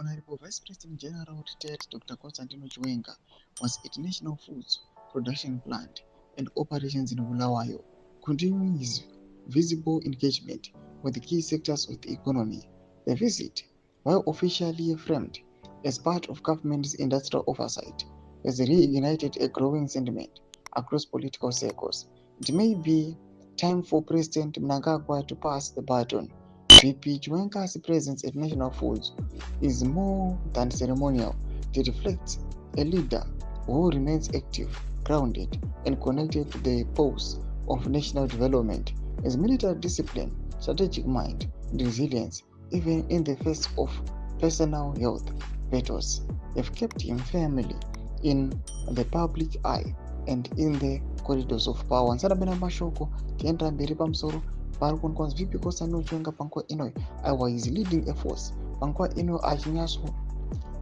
Honorable Vice President General retired Dr. Constantino Chiwenga was at National Foods Production Plant and Operations in Bulawayo, continuing his visible engagement with the key sectors of the economy. The visit, while officially framed as part of government's industrial oversight, has reignited a growing sentiment across political circles. It may be time for President Mnangagwa to pass the baton. VP Chiwenga's presence at National Foods is more than ceremonial. It reflects a leader who remains active, grounded, and connected to the pulse of national development. His military discipline, strategic mind, and resilience, even in the face of personal health battles, have kept him firmly in the public eye and in the corridors of power. Nsarabena mashoko tiendera mberi pamusoro pari kuonekwa VP Constantino Chiwenga panguva ino aiwa is leading efforts panguva ino achinyatso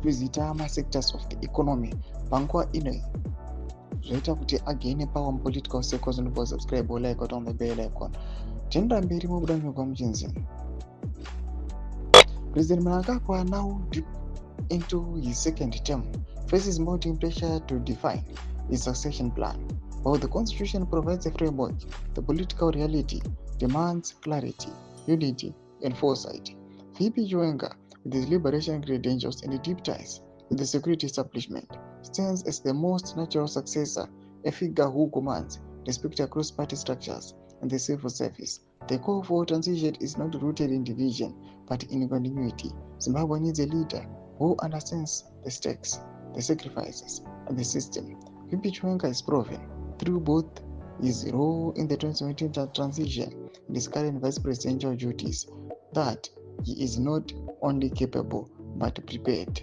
vizita sectors of the economy panguva ino zvoita kuti againe power political circles. Ndipo subscribe or like on the bell icon. Tiendera mberi mubuda nyogwa muchinzi. President Mnangagwa, now deep into his second term, faces mounting pressure to define his succession plan. While the Constitution provides a framework, the political reality demands clarity, unity, and foresight. VP Chiwenga, with his liberation credentials and deep ties with the security establishment, stands as the most natural successor, a figure who commands respect across party structures and the civil service. The call for transition is not rooted in division, but in continuity. Zimbabwe needs a leader who understands the stakes, the sacrifices, and the system. VP Chiwenga is proven through both his role in the 2017 transition and his current vice presidential duties that he is not only capable but prepared.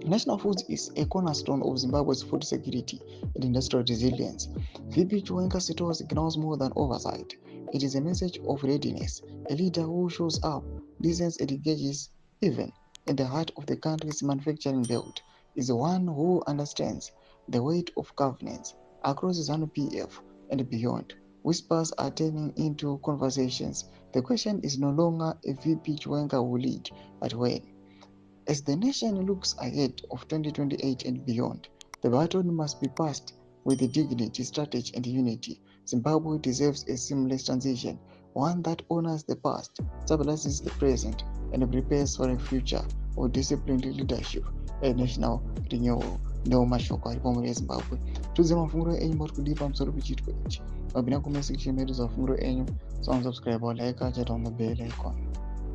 National Foods is a cornerstone of Zimbabwe's food security and industrial resilience. VP Chiwenga's role signals more than oversight. It is a message of readiness, a leader who shows up, listens, and engages even in the heart of the country's manufacturing belt, is one who understands the weight of governance across ZANU-PF and beyond. Whispers are turning into conversations. The question is no longer if VP Chiwenga will lead, but when. As the nation looks ahead of 2028 and beyond, the baton must be passed with dignity, strategy, and unity. Zimbabwe deserves a seamless transition, one that honors the past, stabilizes the present, and prepares for a future of disciplined leadership and national renewal. Ndiwo mashoko aripo muri eZimbabwe. Tudze mafunguro enyu muri kudii pamusoro pechiitiko ichi. Mabvina comment section medu mafunguro enyu. Subscribe or like, chat on the bell icon.